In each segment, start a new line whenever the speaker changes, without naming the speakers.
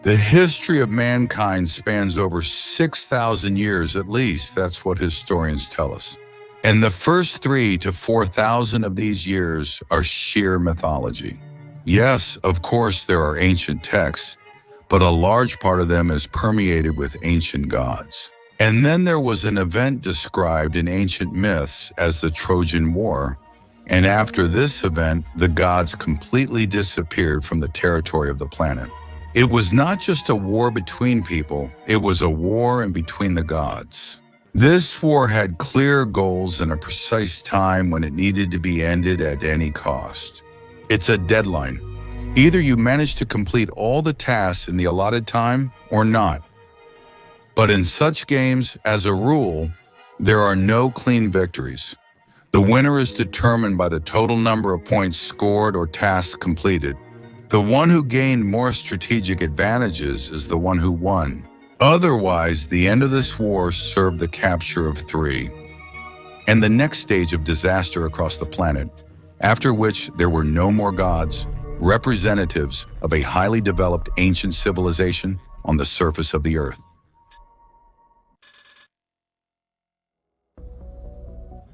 The history of mankind spans over 6,000 years at least, that's what historians tell us. And the first 3,000 to 4,000 of these years are sheer mythology. Yes, of course there are ancient texts, but a large part of them is permeated with ancient gods. And then there was an event described in ancient myths as the Trojan War, and after this event, the gods completely disappeared from the territory of the planet. It was not just a war between people, it was a war in between the gods. This war had clear goals and a precise time when it needed to be ended at any cost. It's a deadline. Either you manage to complete all the tasks in the allotted time or not. But in such games, as a rule, there are no clean victories. The winner is determined by the total number of points scored or tasks completed. The one who gained more strategic advantages is the one who won. Otherwise, the end of this war served the capture of 3, and the next stage of disaster across the planet, after which there were no more gods, representatives of a highly developed ancient civilization on the surface of the earth.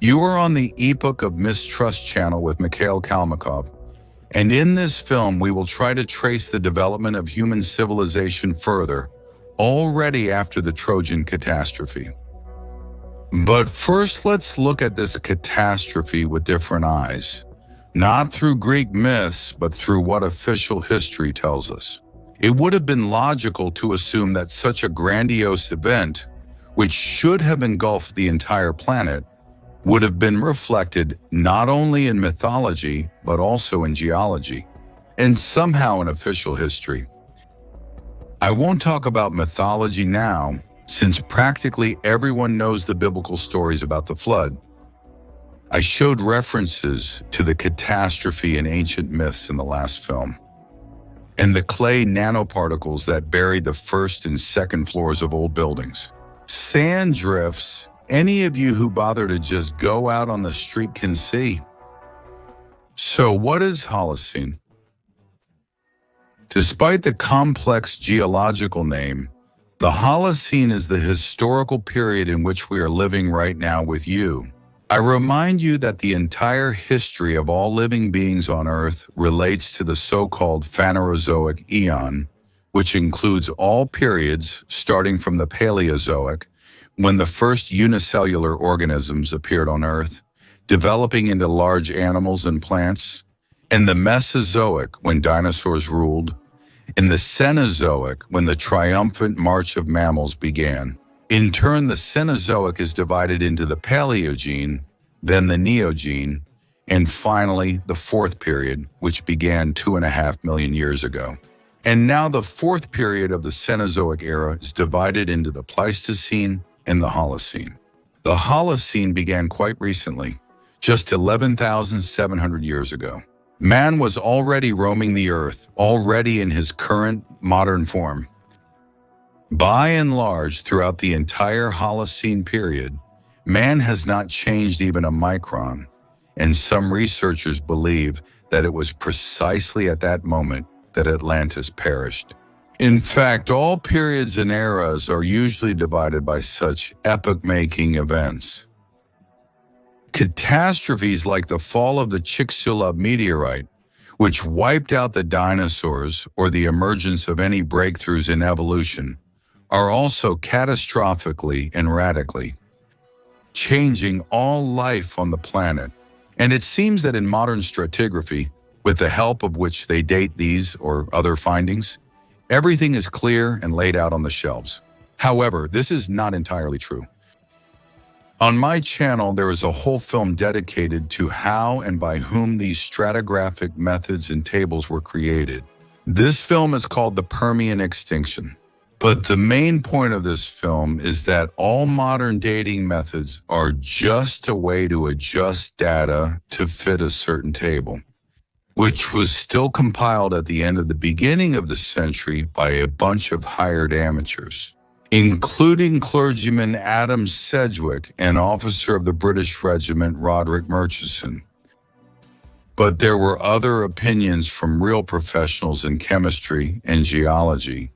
You are on the Epoch of Mistrust channel with Mikhail Kalmykov. And in this film, we will try to trace the development of human civilization further, already after the Trojan catastrophe. But first, let's look at this catastrophe with different eyes. Not through Greek myths, but through what official history tells us. It would have been logical to assume that such a grandiose event, which should have engulfed the entire planet, would have been reflected not only in mythology, but also in geology, and somehow in official history. I won't talk about mythology now, since practically everyone knows the biblical stories about the flood. I showed references to the catastrophe in ancient myths in the last film, and the clay nanoparticles that buried the first and second floors of old buildings. Sand drifts any of you who bother to just go out on the street can see. So what is Holocene? Despite the complex geological name, the Holocene is the historical period in which we are living right now with you. I remind you that the entire history of all living beings on Earth relates to the so-called Phanerozoic Eon, which includes all periods starting from the Paleozoic, when the first unicellular organisms appeared on Earth, developing into large animals and plants, and the Mesozoic, when dinosaurs ruled, and the Cenozoic, when the triumphant march of mammals began. In turn, the Cenozoic is divided into the Paleogene, then the Neogene, and finally the fourth period, which began 2.5 million years ago. And now the fourth period of the Cenozoic era is divided into the Pleistocene and the Holocene. The Holocene began quite recently, just 11,700 years ago. Man was already roaming the earth, already in his current modern form. By and large, throughout the entire Holocene period, man has not changed even a micron, and some researchers believe that it was precisely at that moment that Atlantis perished. In fact, all periods and eras are usually divided by such epoch-making events. Catastrophes like the fall of the Chicxulub meteorite, which wiped out the dinosaurs, or the emergence of any breakthroughs in evolution, are also catastrophically and radically changing all life on the planet. And it seems that in modern stratigraphy, with the help of which they date these or other findings, everything is clear and laid out on the shelves. However, this is not entirely true. On my channel, there is a whole film dedicated to how and by whom these stratigraphic methods and tables were created. This film is called The Permian Extinction. But the main point of this film is that all modern dating methods are just a way to adjust data to fit a certain table, which was still compiled at the end of the beginning of the century by a bunch of hired amateurs, including clergyman Adam Sedgwick and officer of the British Regiment Roderick Murchison. But there were other opinions from real professionals in chemistry and geology,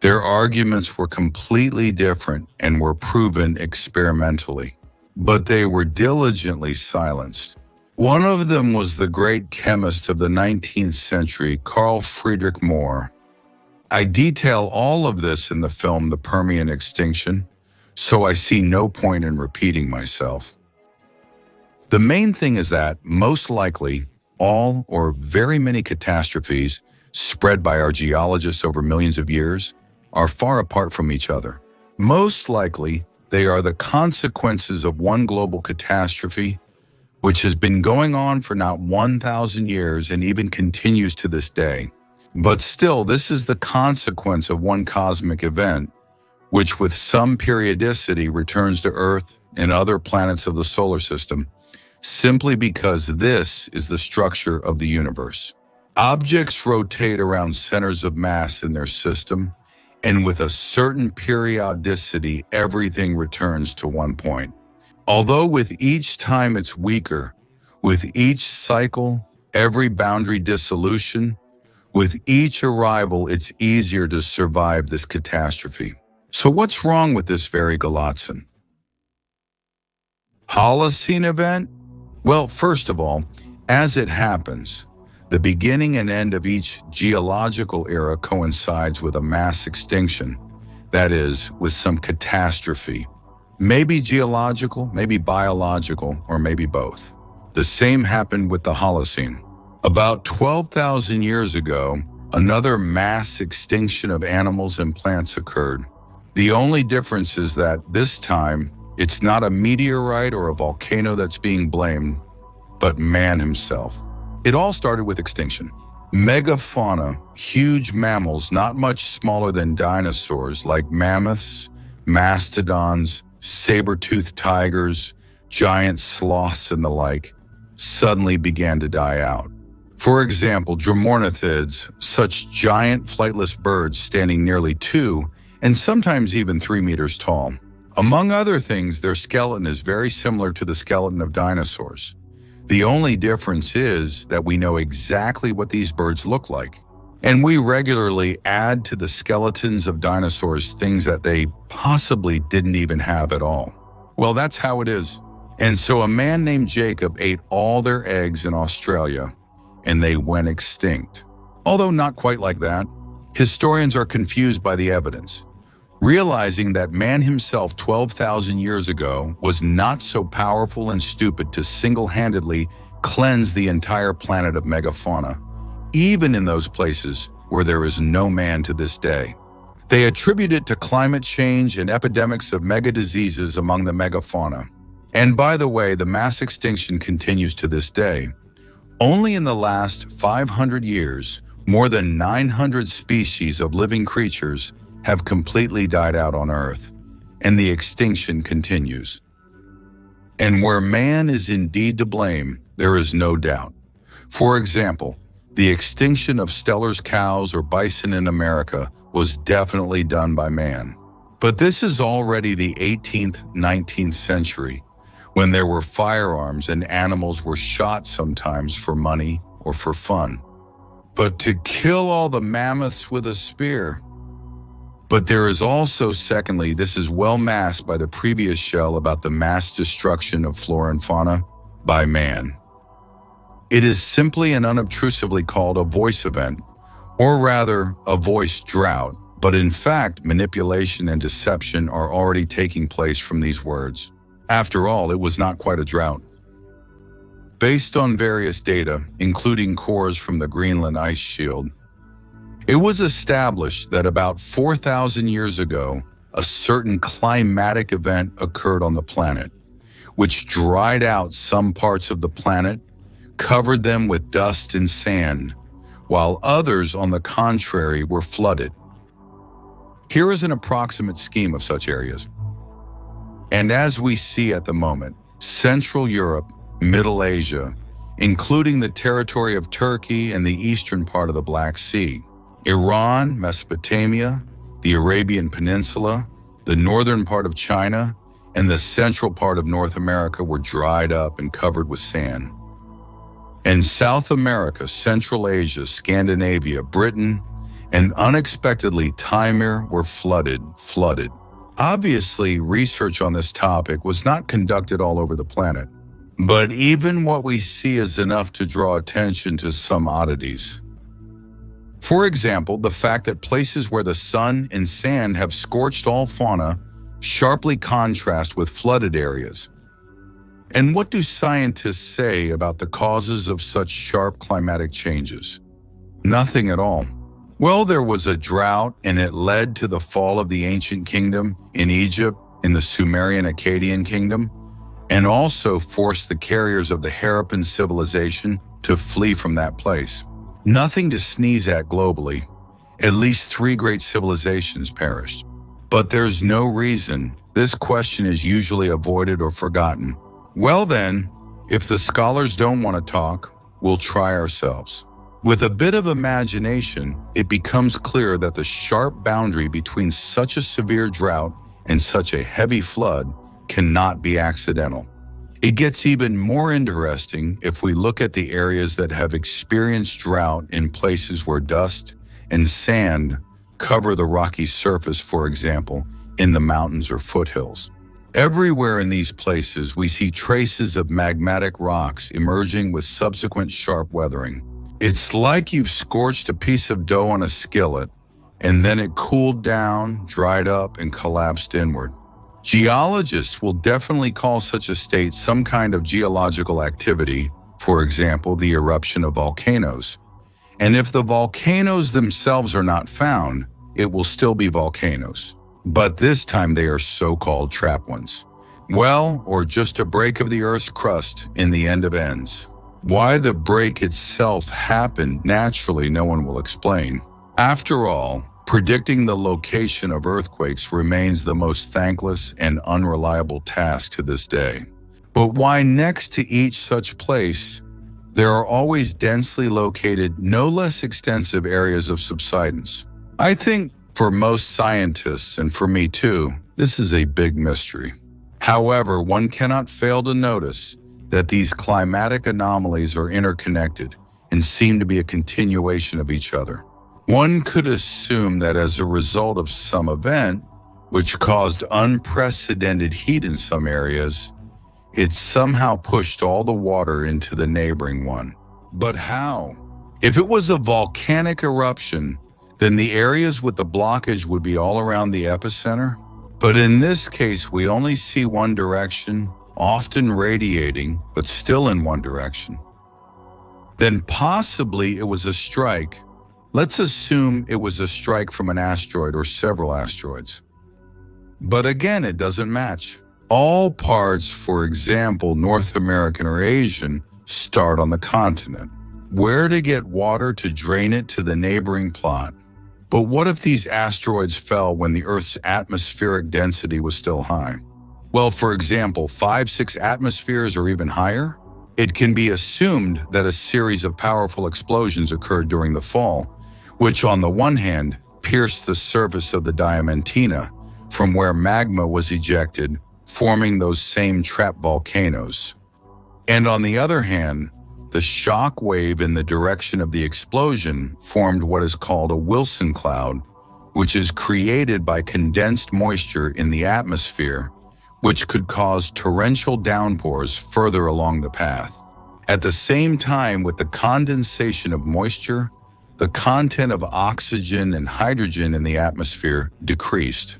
Their arguments were completely different and were proven experimentally, but they were diligently silenced. One of them was the great chemist of the 19th century, Carl Friedrich Mohr. I detail all of this in the film The Permian Extinction, so I see no point in repeating myself. The main thing is that, most likely, all or very many catastrophes spread by our geologists over millions of years are far apart from each other. Most likely, they are the consequences of one global catastrophe, which has been going on for not 1,000 years and even continues to this day. But still, this is the consequence of one cosmic event, which with some periodicity returns to Earth and other planets of the solar system, simply because this is the structure of the universe. Objects rotate around centers of mass in their system, and with a certain periodicity, everything returns to one point. Although with each time it's weaker, with each cycle, every boundary dissolution, with each arrival, it's easier to survive this catastrophe. So what's wrong with this very Galazin? Holocene event? Well, first of all, as it happens, the beginning and end of each geological era coincides with a mass extinction, that is, with some catastrophe. Maybe geological, maybe biological, or maybe both. The same happened with the Holocene. About 12,000 years ago, another mass extinction of animals and plants occurred. The only difference is that this time, it's not a meteorite or a volcano that's being blamed, but man himself. It all started with extinction. Megafauna, huge mammals not much smaller than dinosaurs like mammoths, mastodons, saber-toothed tigers, giant sloths, and the like, suddenly began to die out. For example, Dromornithids, such giant flightless birds standing nearly 2 and sometimes even 3 meters tall. Among other things, their skeleton is very similar to the skeleton of dinosaurs. The only difference is that we know exactly what these birds look like. And we regularly add to the skeletons of dinosaurs things that they possibly didn't even have at all. Well, that's how it is. And so a man named Jacob ate all their eggs in Australia, and they went extinct. Although not quite like that. Historians are confused by the evidence, realizing that man himself 12,000 years ago was not so powerful and stupid to single-handedly cleanse the entire planet of megafauna, even in those places where there is no man to this day. They attribute it to climate change and epidemics of mega-diseases among the megafauna. And by the way, the mass extinction continues to this day. Only in the last 500 years, more than 900 species of living creatures have completely died out on Earth, and the extinction continues. And where man is indeed to blame, there is no doubt. For example, the extinction of Steller's cows or bison in America was definitely done by man. But this is already the 18th, 19th century, when there were firearms and animals were shot sometimes for money or for fun. But to kill all the mammoths with a spear. But there is also, secondly, this is well masked by the previous shell about the mass destruction of flora and fauna by man. It is simply and unobtrusively called a voice event, or rather, a voice drought, but in fact, manipulation and deception are already taking place from these words. After all, it was not quite a drought. Based on various data, including cores from the Greenland ice shield, it was established that about 4,000 years ago, a certain climatic event occurred on the planet, which dried out some parts of the planet, covered them with dust and sand, while others, on the contrary, were flooded. Here is an approximate scheme of such areas. And as we see at the moment, Central Europe, Middle Asia, including the territory of Turkey and the eastern part of the Black Sea, Iran, Mesopotamia, the Arabian Peninsula, the northern part of China, and the central part of North America were dried up and covered with sand. And South America, Central Asia, Scandinavia, Britain, and unexpectedly Timor were flooded. Obviously, research on this topic was not conducted all over the planet, but even what we see is enough to draw attention to some oddities. For example, the fact that places where the sun and sand have scorched all fauna sharply contrast with flooded areas. And what do scientists say about the causes of such sharp climatic changes? Nothing at all. Well, there was a drought, and it led to the fall of the ancient kingdom in Egypt, in the Sumerian Akkadian kingdom, and also forced the carriers of the Harappan civilization to flee from that place. Nothing to sneeze at globally. At least 3 great civilizations perished. But there's no reason this question is usually avoided or forgotten. Well then, if the scholars don't want to talk, we'll try ourselves. With a bit of imagination, it becomes clear that the sharp boundary between such a severe drought and such a heavy flood cannot be accidental. It gets even more interesting if we look at the areas that have experienced drought in places where dust and sand cover the rocky surface, for example, in the mountains or foothills. Everywhere in these places, we see traces of magmatic rocks emerging with subsequent sharp weathering. It's like you've scorched a piece of dough on a skillet, and then it cooled down, dried up, and collapsed inward. Geologists will definitely call such a state some kind of geological activity, for example, the eruption of volcanoes. And if the volcanoes themselves are not found, it will still be volcanoes. But this time they are so-called trap ones. Well, or just a break of the Earth's crust in the end of ends. Why the break itself happened naturally, no one will explain. After all, predicting the location of earthquakes remains the most thankless and unreliable task to this day. But why next to each such place, there are always densely located, no less extensive areas of subsidence? I think for most scientists, and for me too, this is a big mystery. However, one cannot fail to notice that these climatic anomalies are interconnected and seem to be a continuation of each other. One could assume that as a result of some event, which caused unprecedented heat in some areas, it somehow pushed all the water into the neighboring one. But how? If it was a volcanic eruption, then the areas with the blockage would be all around the epicenter. But in this case, we only see one direction, often radiating, but still in one direction. Then possibly it was a strike. Let's assume it was a strike from an asteroid or several asteroids. But again, it doesn't match. All parts, for example, North American or Asian, start on the continent. Where to get water to drain it to the neighboring plot? But what if these asteroids fell when the Earth's atmospheric density was still high? Well, for example, 5-6 atmospheres or even higher? It can be assumed that a series of powerful explosions occurred during the fall, which on the one hand pierced the surface of the Diamantina, from where magma was ejected, forming those same trap volcanoes. And on the other hand, the shock wave in the direction of the explosion formed what is called a Wilson cloud, which is created by condensed moisture in the atmosphere, which could cause torrential downpours further along the path. At the same time, with the condensation of moisture, the content of oxygen and hydrogen in the atmosphere decreased.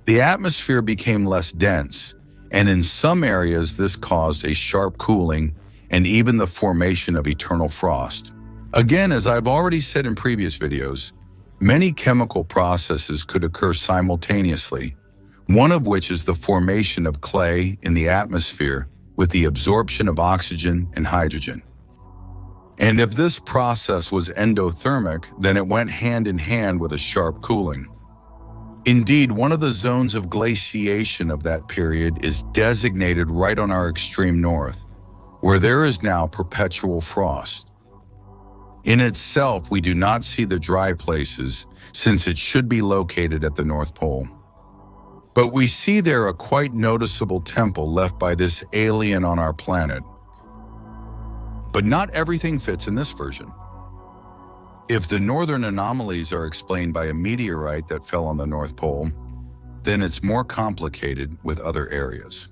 The atmosphere became less dense, and in some areas this caused a sharp cooling and even the formation of eternal frost. Again, as I've already said in previous videos, many chemical processes could occur simultaneously, one of which is the formation of clay in the atmosphere with the absorption of oxygen and hydrogen. And if this process was endothermic, then it went hand in hand with a sharp cooling. Indeed, one of the zones of glaciation of that period is designated right on our extreme north, where there is now perpetual frost. In itself, we do not see the dry places, since it should be located at the North Pole. But we see there a quite noticeable temple left by this alien on our planet. But not everything fits in this version. If the northern anomalies are explained by a meteorite that fell on the North Pole, then it's more complicated with other areas.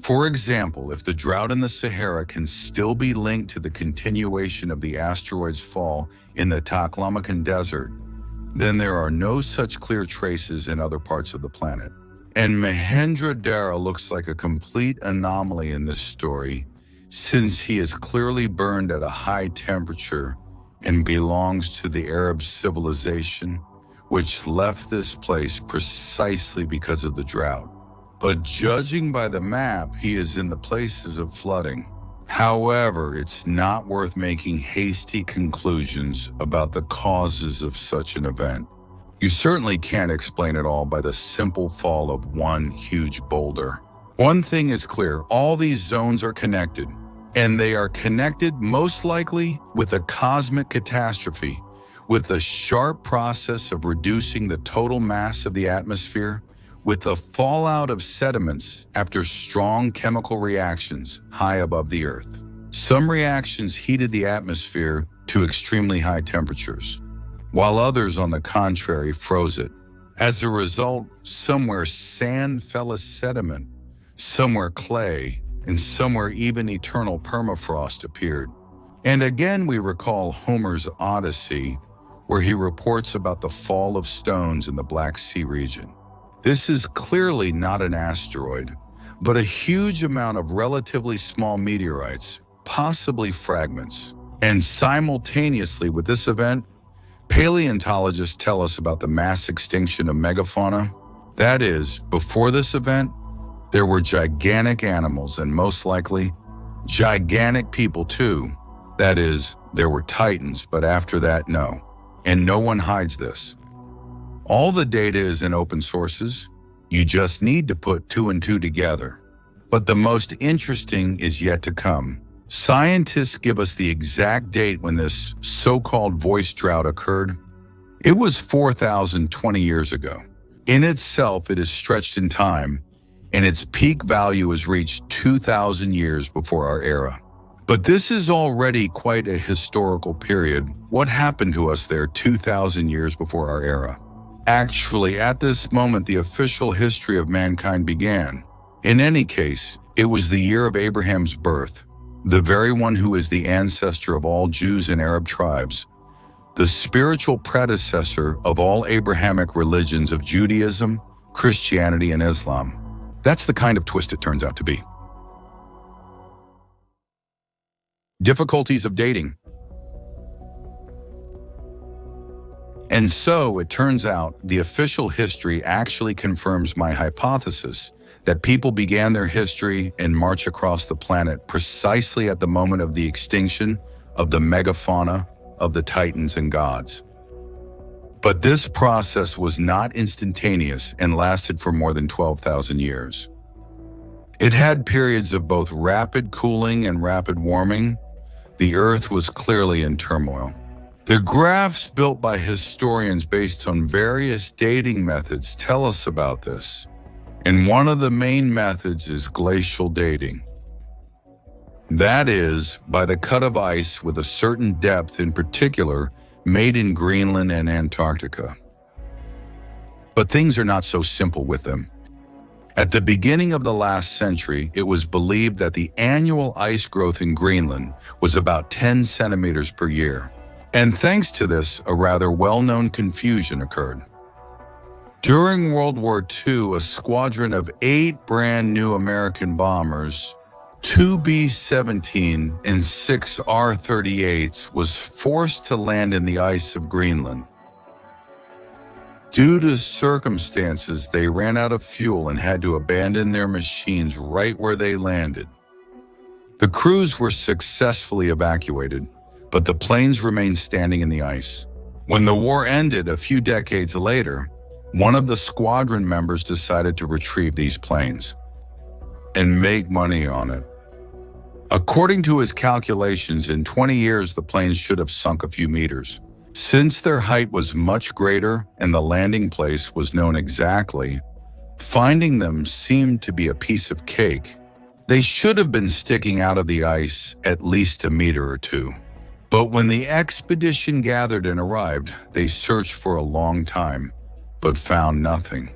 For example, if the drought in the Sahara can still be linked to the continuation of the asteroid's fall in the Taklamakan Desert, then there are no such clear traces in other parts of the planet. And Mahendra-Dara looks like a complete anomaly in this story, since he is clearly burned at a high temperature and belongs to the Arab civilization, which left this place precisely because of the drought. But judging by the map, he is in the places of flooding. However, it's not worth making hasty conclusions about the causes of such an event. You certainly can't explain it all by the simple fall of one huge boulder. One thing is clear, all these zones are connected, and they are connected most likely with a cosmic catastrophe, with the sharp process of reducing the total mass of the atmosphere, with the fallout of sediments after strong chemical reactions high above the Earth. Some reactions heated the atmosphere to extremely high temperatures, while others, on the contrary, froze it. As a result, somewhere sand fell as sediment, somewhere clay, and somewhere even eternal permafrost appeared. And again, we recall Homer's Odyssey, where he reports about the fall of stones in the Black Sea region. This is clearly not an asteroid, but a huge amount of relatively small meteorites, possibly fragments. And simultaneously with this event, paleontologists tell us about the mass extinction of megafauna. That is, before this event, there were gigantic animals and most likely gigantic people too. That is, there were titans, but after that, no. And no one hides this. All the data is in open sources. You just need to put two and two together. But the most interesting is yet to come. Scientists give us the exact date when this so-called voice drought occurred. It was 4,020 years ago. In itself, it is stretched in time, and its peak value is reached 2,000 years before our era. But this is already quite a historical period. What happened to us there 2,000 years before our era? Actually, at this moment, the official history of mankind began. In any case, it was the year of Abraham's birth, the very one who is the ancestor of all Jews and Arab tribes, the spiritual predecessor of all Abrahamic religions of Judaism, Christianity, and Islam. That's the kind of twist it turns out to be. Difficulties of dating. And so it turns out the official history actually confirms my hypothesis that people began their history and march across the planet precisely at the moment of the extinction of the megafauna of the titans and gods. But this process was not instantaneous and lasted for more than 12,000 years. It had periods of both rapid cooling and rapid warming. The Earth was clearly in turmoil. The graphs built by historians based on various dating methods tell us about this, and one of the main methods is glacial dating. That is, by the cut of ice with a certain depth, in particular, made in Greenland and Antarctica. But things are not so simple with them. At the beginning of the last century, it was believed that the annual ice growth in Greenland was about 10 centimeters per year. And thanks to this, a rather well-known confusion occurred. During World War II, a squadron of 8 brand new American bombers, 2 B-17 and 6 R-38s, was forced to land in the ice of Greenland. Due to circumstances, they ran out of fuel and had to abandon their machines right where they landed. The crews were successfully evacuated, but the planes remained standing in the ice. When the war ended a few decades later, one of the squadron members decided to retrieve these planes and make money on it. According to his calculations, in 20 years, the planes should have sunk a few meters. Since their height was much greater and the landing place was known exactly, finding them seemed to be a piece of cake. They should have been sticking out of the ice at least a meter or two. But when the expedition gathered and arrived, they searched for a long time, but found nothing.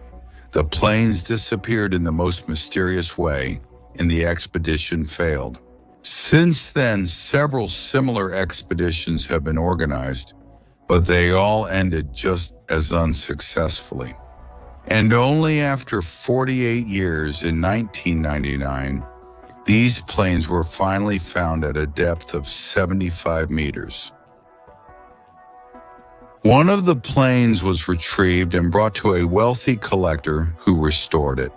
The plains disappeared in the most mysterious way, and the expedition failed. Since then, several similar expeditions have been organized, but they all ended just as unsuccessfully. And only after 48 years, in 1999, these plains were finally found at a depth of 75 meters. One of the plains was retrieved and brought to a wealthy collector who restored it.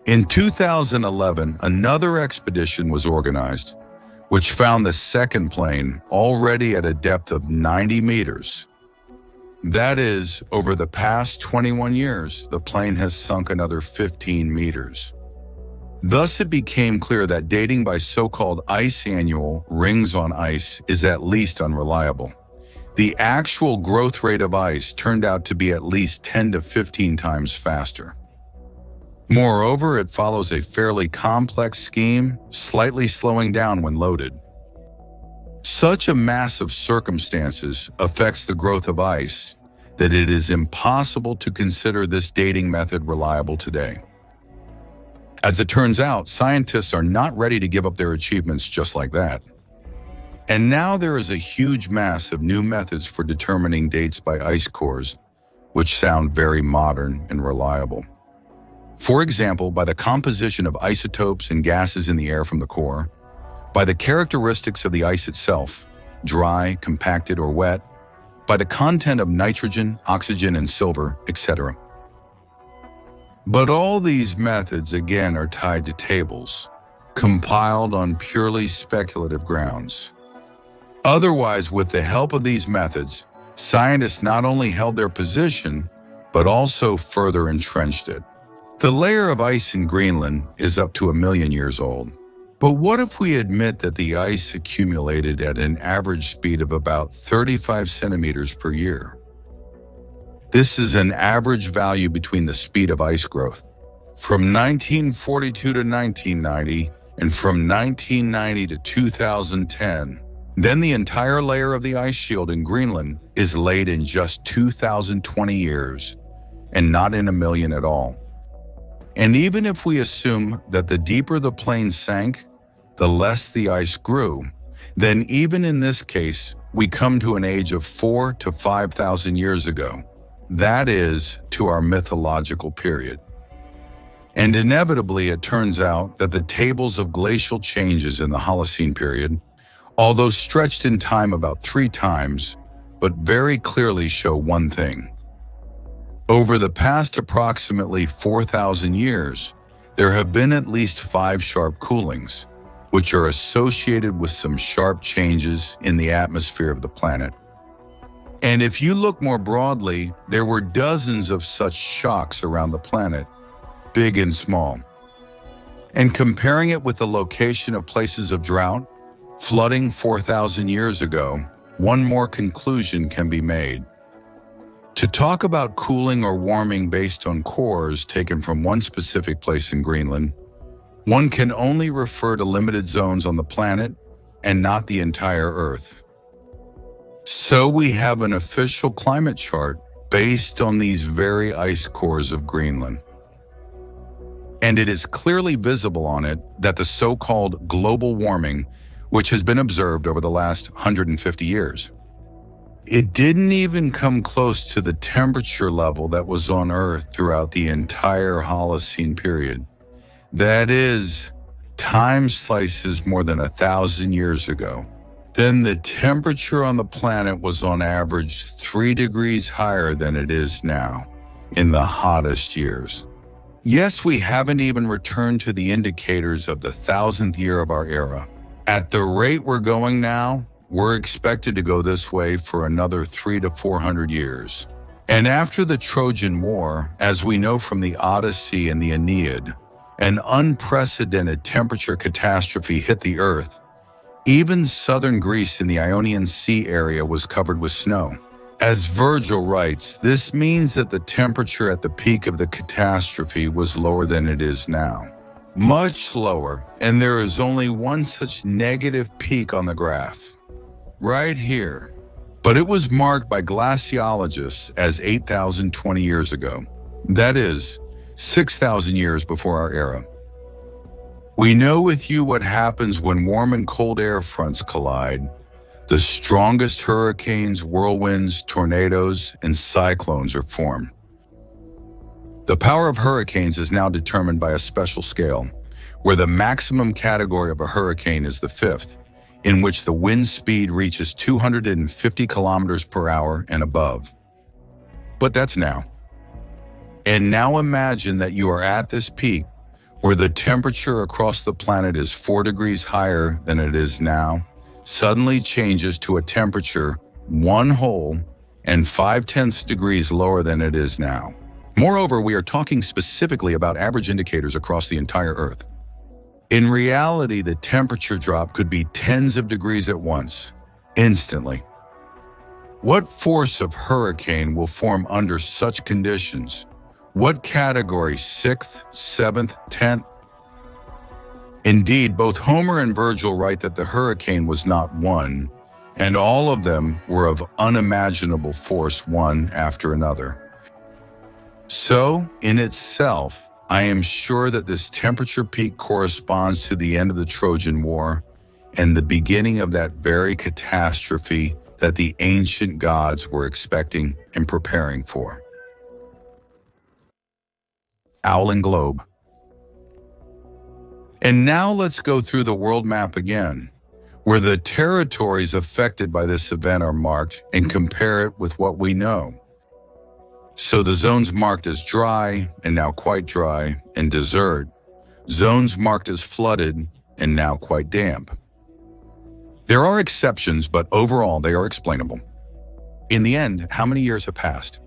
In 2011, another expedition was organized, which found the second plain already at a depth of 90 meters. That is, over the past 21 years, the plain has sunk another 15 meters. Thus, it became clear that dating by so-called ice annual rings on ice is at least unreliable. The actual growth rate of ice turned out to be at least 10 to 15 times faster. Moreover, it follows a fairly complex scheme, slightly slowing down when loaded. Such a mass of circumstances affects the growth of ice that it is impossible to consider this dating method reliable today. As it turns out, scientists are not ready to give up their achievements just like that. And now there is a huge mass of new methods for determining dates by ice cores, which sound very modern and reliable. For example, by the composition of isotopes and gases in the air from the core, by the characteristics of the ice itself, dry, compacted, or wet, by the content of nitrogen, oxygen, and silver, etc. But all these methods, again, are tied to tables, compiled on purely speculative grounds. Otherwise, with the help of these methods, scientists not only held their position, but also further entrenched it. The layer of ice in Greenland is up to 1 million years old. But what if we admit that the ice accumulated at an average speed of about 35 centimeters per year? This is an average value between the speed of ice growth from 1942 to 1990 and from 1990 to 2010. Then the entire layer of the ice shield in Greenland is laid in just 2,020 years, and not in 1 million at all. And even if we assume that the deeper the plain sank, the less the ice grew, then even in this case, we come to an age of 4,000 to 5,000 years ago. That is, to our mythological period. And inevitably, it turns out that the tables of glacial changes in the Holocene period, although stretched in time about 3 times, but very clearly show one thing. Over the past approximately 4,000 years, there have been at least 5 sharp coolings, which are associated with some sharp changes in the atmosphere of the planet. And if you look more broadly, there were dozens of such shocks around the planet, big and small. And comparing it with the location of places of drought, flooding 4,000 years ago, one more conclusion can be made. To talk about cooling or warming based on cores taken from one specific place in Greenland, one can only refer to limited zones on the planet and not the entire Earth. So we have an official climate chart based on these very ice cores of Greenland. And it is clearly visible on it that the so-called global warming, which has been observed over the last 150 years, it didn't even come close to the temperature level that was on Earth throughout the entire Holocene period. That is, time slices more than 1,000 years ago. Then the temperature on the planet was on average 3 degrees higher than it is now, in the hottest years. Yes, we haven't even returned to the indicators of the 1,000th year of our era. At the rate we're going now, we're expected to go this way for another 300 to 400 years. And after the Trojan War, as we know from the Odyssey and the Aeneid, an unprecedented temperature catastrophe hit the Earth. Even southern Greece in the Ionian Sea area was covered with snow. As Virgil writes, this means that the temperature at the peak of the catastrophe was lower than it is now. Much lower, and there is only one such negative peak on the graph. right here. But it was marked by glaciologists as 8,020 years ago. That is, 6,000 years before our era. We know with you what happens when warm and cold air fronts collide. The strongest hurricanes, whirlwinds, tornadoes, and cyclones are formed. The power of hurricanes is now determined by a special scale, where the maximum category of a hurricane is the fifth, in which the wind speed reaches 250 kilometers per hour and above. But that's now. And now imagine that you are at this peak, where the temperature across the planet is 4 degrees higher than it is now, suddenly changes to a temperature 1 whole and 5/10 degrees lower than it is now. Moreover, we are talking specifically about average indicators across the entire Earth. In reality, the temperature drop could be tens of degrees at once, instantly. What force of hurricane will form under such conditions? What category, 6th, 7th, 10th? Indeed, both Homer and Virgil write that the hurricane was not one, and all of them were of unimaginable force, one after another. So, in itself, I am sure that this temperature peak corresponds to the end of the Trojan War and the beginning of that very catastrophe that the ancient gods were expecting and preparing for. Owl and globe. And now let's go through the world map again, where the territories affected by this event are marked, and compare it with what we know. So the zones marked as dry, and now quite dry, and desert. Zones marked as flooded, and now quite damp. There are exceptions, but overall they are explainable. In the end, how many years have passed?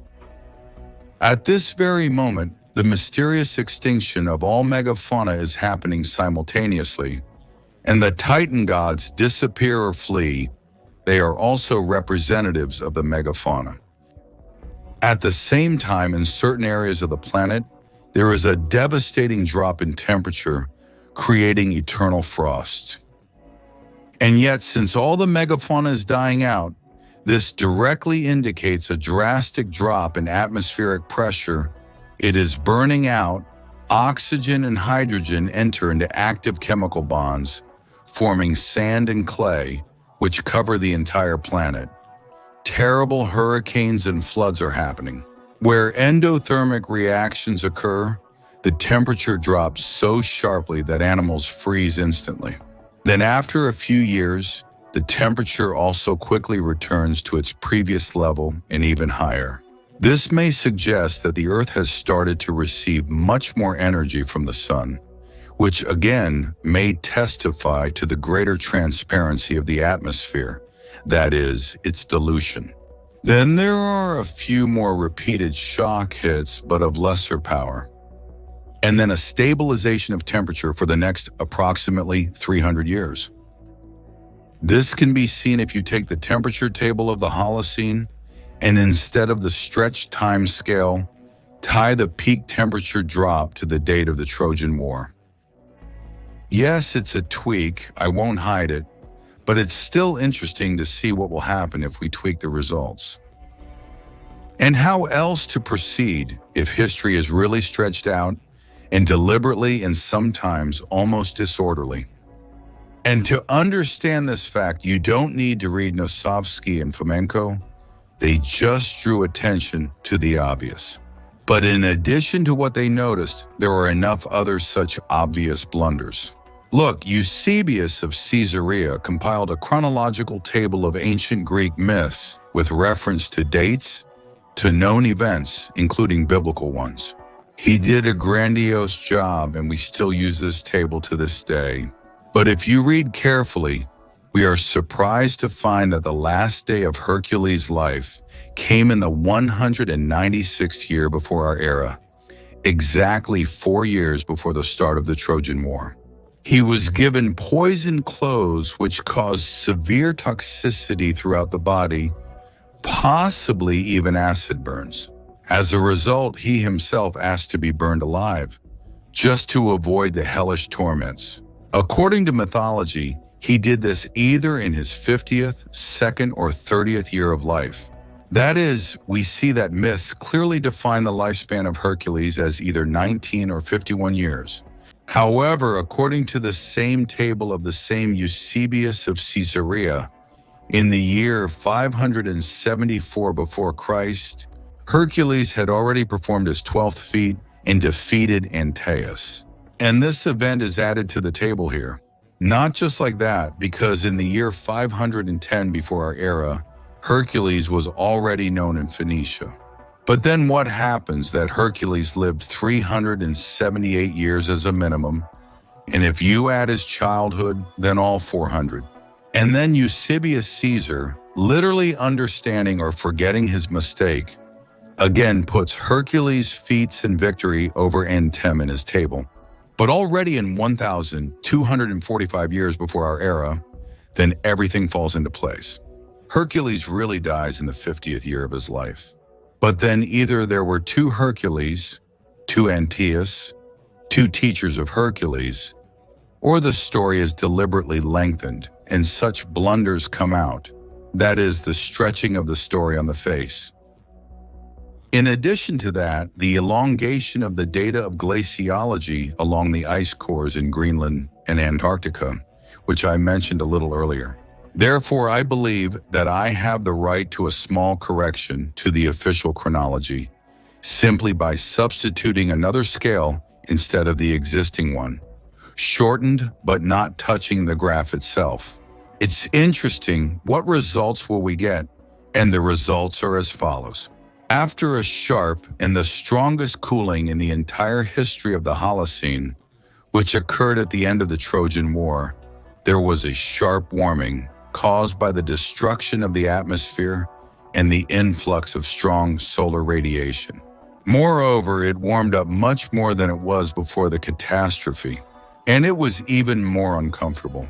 At this very moment, the mysterious extinction of all megafauna is happening simultaneously, and the Titan gods disappear or flee. They are also representatives of the megafauna. At the same time, in certain areas of the planet, there is a devastating drop in temperature, creating eternal frost. And yet, since all the megafauna is dying out, this directly indicates a drastic drop in atmospheric pressure. It is burning out. Oxygen and hydrogen enter into active chemical bonds, forming sand and clay, which cover the entire planet. Terrible hurricanes and floods are happening. Where endothermic reactions occur, the temperature drops so sharply that animals freeze instantly. Then after a few years, the temperature also quickly returns to its previous level and even higher. This may suggest that the Earth has started to receive much more energy from the sun, which again may testify to the greater transparency of the atmosphere, that is, its dilution. Then there are a few more repeated shock hits, but of lesser power. And then a stabilization of temperature for the next approximately 300 years. This can be seen if you take the temperature table of the Holocene and instead of the stretched time scale, tie the peak temperature drop to the date of the Trojan War. Yes, it's a tweak, I won't hide it, but it's still interesting to see what will happen if we tweak the results. And how else to proceed if history is really stretched out and deliberately and sometimes almost disorderly. And to understand this fact, you don't need to read Nosovsky and Fomenko. They just drew attention to the obvious. But in addition to what they noticed, there are enough other such obvious blunders. Look, Eusebius of Caesarea compiled a chronological table of ancient Greek myths with reference to dates, to known events, including biblical ones. He did a grandiose job, and we still use this table to this day. But if you read carefully, we are surprised to find that the last day of Hercules' life came in the 196th year before our era, exactly 4 years before the start of the Trojan War. He was given poisoned clothes which caused severe toxicity throughout the body, possibly even acid burns. As a result, he himself asked to be burned alive, just to avoid the hellish torments. According to mythology, He did this either in his 50th, 2nd, or 30th year of life. That is, we see that myths clearly define the lifespan of Hercules as either 19 or 51 years. However, according to the same table of the same Eusebius of Caesarea, in the year 574 before Christ, Hercules had already performed his 12th feat and defeated Antaeus. And this event is added to the table here. Not just like that, because in the year 510 before our era, Hercules was already known in Phoenicia. But then what happens that Hercules lived 378 years as a minimum, and if you add his childhood, then all 400. And then Eusebius Caesar, literally understanding or forgetting his mistake, again puts Hercules' feats and victory over Anthem in his table. But already in 1,245 years before our era, then everything falls into place. Hercules really dies in the 50th year of his life. But then either there were two Hercules, two Antaeus, two teachers of Hercules, or the story is deliberately lengthened and such blunders come out. That is the stretching of the story on the face. In addition to that, the elongation of the data of glaciology along the ice cores in Greenland and Antarctica, which I mentioned a little earlier. Therefore, I believe that I have the right to a small correction to the official chronology, simply by substituting another scale instead of the existing one, shortened but not touching the graph itself. It's interesting, what results will we get? And the results are as follows. After a sharp and the strongest cooling in the entire history of the Holocene, which occurred at the end of the Trojan War, there was a sharp warming caused by the destruction of the atmosphere and the influx of strong solar radiation. Moreover, it warmed up much more than it was before the catastrophe, and it was even more uncomfortable.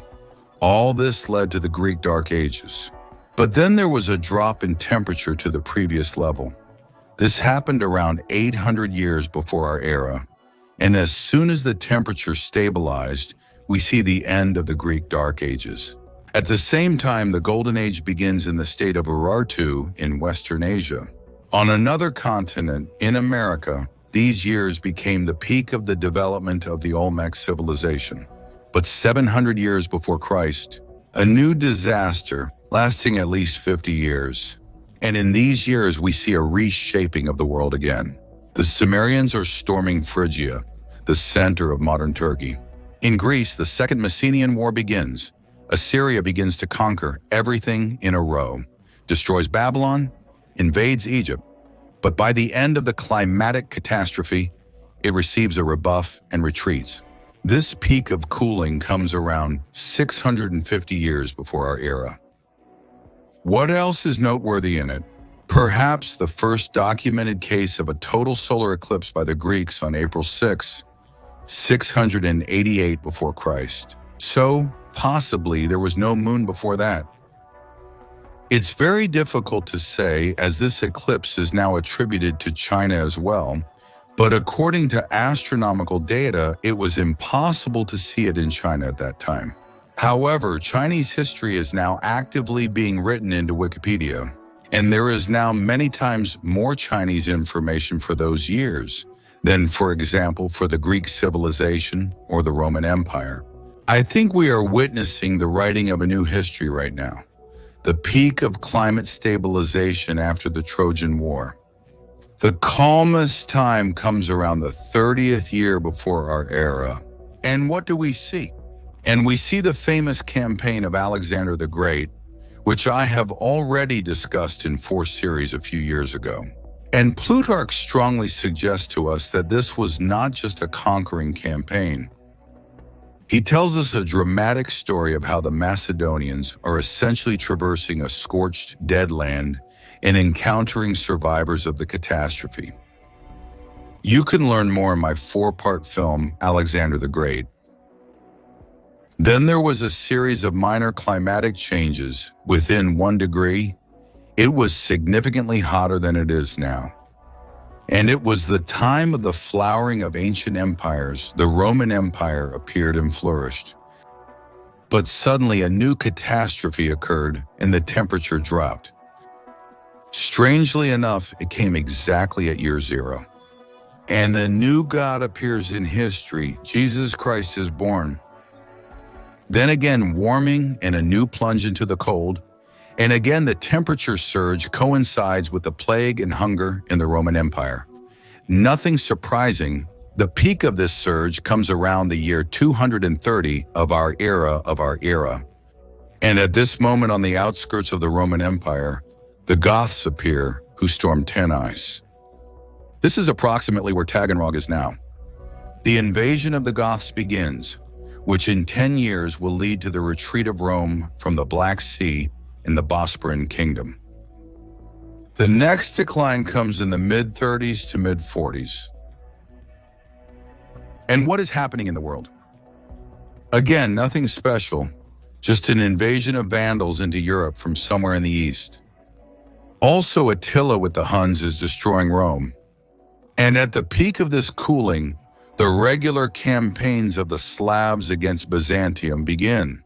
All this led to the Greek Dark Ages. But then there was a drop in temperature to the previous level. This happened around 800 years before our era, and as soon as the temperature stabilized, we see the end of the Greek Dark Ages. At the same time, the Golden Age begins in the state of Urartu in Western Asia. On another continent, in America, these years became the peak of the development of the Olmec civilization. But 700 years before Christ, a new disaster lasting at least 50 years. And in these years, we see a reshaping of the world again. The Cimmerians are storming Phrygia, the center of modern Turkey. In Greece, the Second Messenian War begins. Assyria begins to conquer everything in a row, destroys Babylon, invades Egypt. But by the end of the climatic catastrophe, it receives a rebuff and retreats. This peak of cooling comes around 650 years before our era. What else is noteworthy in it? Perhaps the first documented case of a total solar eclipse by the Greeks on April 6, 688 before Christ. So, possibly there was no moon before that. It's very difficult to say, as this eclipse is now attributed to China as well, but according to astronomical data, it was impossible to see it in China at that time. However, Chinese history is now actively being written into Wikipedia, and there is now many times more Chinese information for those years than, for example, for the Greek civilization or the Roman Empire. I think we are witnessing the writing of a new history right now, the peak of climate stabilization after the Trojan War. The calmest time comes around the 30th year before our era. And what do we see? And we see the famous campaign of Alexander the Great, which I have already discussed in 4 series a few years ago. And Plutarch strongly suggests to us that this was not just a conquering campaign. He tells us a dramatic story of how the Macedonians are essentially traversing a scorched, dead land and encountering survivors of the catastrophe. You can learn more in my 4-part film, Alexander the Great. Then there was a series of minor climatic changes within 1 degree. It was significantly hotter than it is now. And it was the time of the flowering of ancient empires. The Roman Empire appeared and flourished. But suddenly a new catastrophe occurred and the temperature dropped. Strangely enough, it came exactly at year zero. And a new God appears in history. Jesus Christ is born. Then again, warming and a new plunge into the cold. And again, the temperature surge coincides with the plague and hunger in the Roman Empire. Nothing surprising, the peak of this surge comes around the year 230 of our era. And at this moment on the outskirts of the Roman Empire, the Goths appear, who stormed Tanais. This is approximately where Taganrog is now. The invasion of the Goths begins, which in 10 years will lead to the retreat of Rome from the Black Sea in the Bosporan Kingdom. The next decline comes in the mid-30s to mid-40s. And what is happening in the world? Again, nothing special, just an invasion of Vandals into Europe from somewhere in the east. Also, Attila with the Huns is destroying Rome. And at the peak of this cooling, the regular campaigns of the Slavs against Byzantium begin.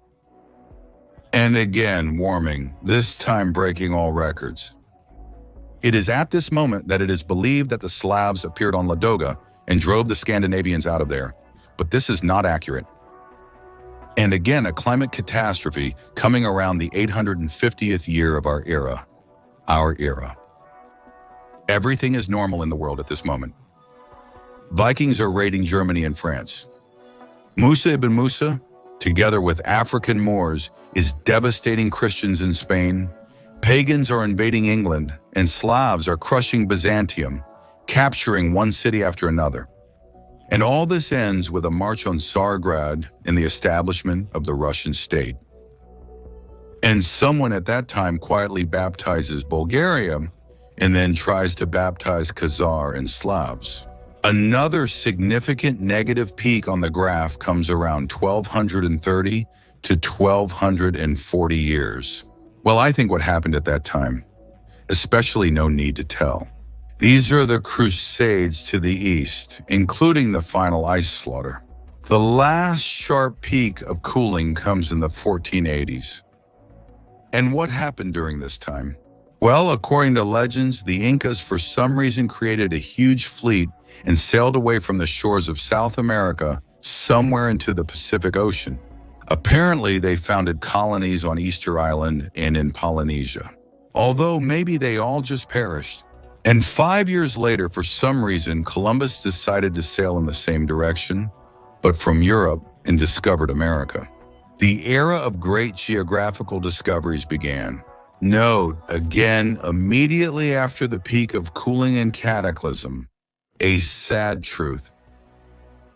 And again, warming, this time breaking all records. It is at this moment that it is believed that the Slavs appeared on Ladoga and drove the Scandinavians out of there, but this is not accurate. And again, a climate catastrophe coming around the 850th year of our era. Everything is normal in the world at this moment. Vikings are raiding Germany and France. Musa ibn Musa, together with African Moors, is devastating Christians in Spain. Pagans are invading England, and Slavs are crushing Byzantium, capturing one city after another. And all this ends with a march on Tsargrad and the establishment of the Russian state. And someone at that time quietly baptizes Bulgaria and then tries to baptize Khazar and Slavs. Another significant negative peak on the graph comes around 1230 to 1240 years. Well, I think what happened at that time, especially no need to tell. These are the Crusades to the east, including the final ice slaughter. The last sharp peak of cooling comes in the 1480s. And what happened during this time? Well, according to legends, the Incas for some reason created a huge fleet and sailed away from the shores of South America somewhere into the Pacific Ocean. Apparently, they founded colonies on Easter Island and in Polynesia, although maybe they all just perished. And 5 years later, for some reason, Columbus decided to sail in the same direction, but from Europe, and discovered America. The era of great geographical discoveries began. Note, again, immediately after the peak of cooling and cataclysm, a sad truth.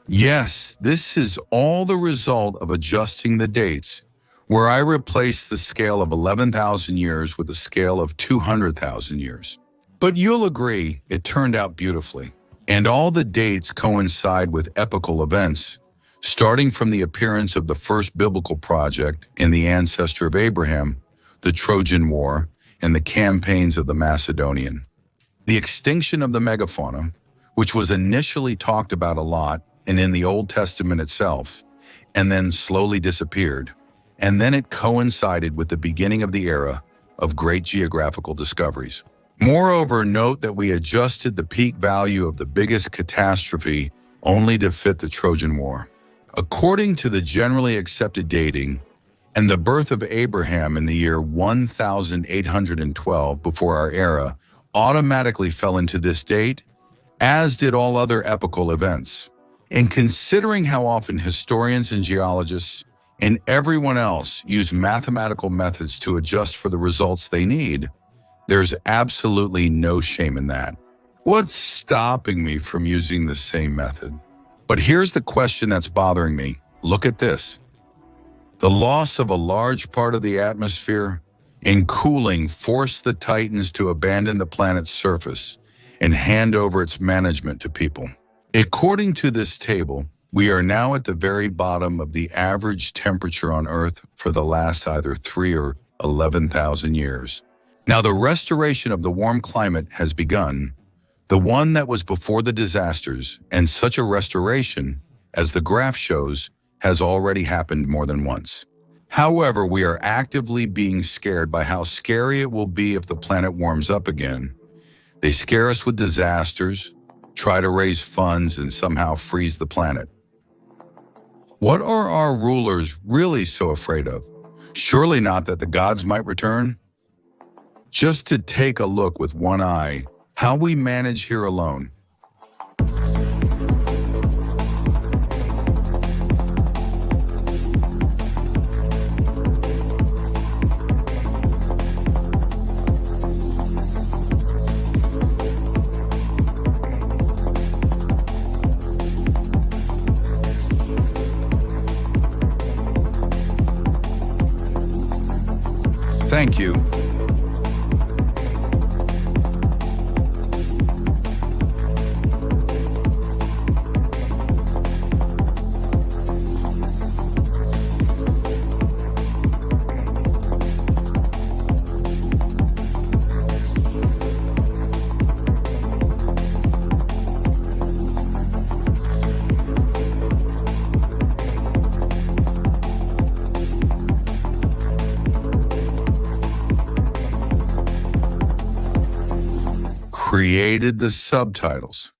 Yes, this is all the result of adjusting the dates, where I replaced the scale of 11,000 years with a scale of 200,000 years. But you'll agree, it turned out beautifully. And all the dates coincide with epical events, starting from the appearance of the first biblical project and the ancestor of Abraham, the Trojan War, and the campaigns of the Macedonian. The extinction of the megafauna, which was initially talked about a lot and in the Old Testament itself, and then slowly disappeared. And then it coincided with the beginning of the era of great geographical discoveries. Moreover, note that we adjusted the peak value of the biggest catastrophe only to fit the Trojan War. According to the generally accepted dating, and the birth of Abraham in the year 1812 before our era automatically fell into this date, as did all other epical events. And considering how often historians and geologists and everyone else use mathematical methods to adjust for the results they need, there's absolutely no shame in that. What's stopping me from using the same method? But here's the question that's bothering me. Look at this. The loss of a large part of the atmosphere and cooling forced the Titans to abandon the planet's surface and hand over its management to people. According to this table, we are now at the very bottom of the average temperature on Earth for the last either 3 or 11,000 years. Now, the restoration of the warm climate has begun, the one that was before the disasters, and such a restoration, as the graph shows, has already happened more than once. However, we are actively being scared by how scary it will be if the planet warms up again. They scare us with disasters, try to raise funds, and somehow freeze the planet. What are our rulers really so afraid of? Surely not that the gods might return? Just to take a look with one eye, how we manage here alone. Thank you. Created the subtitles.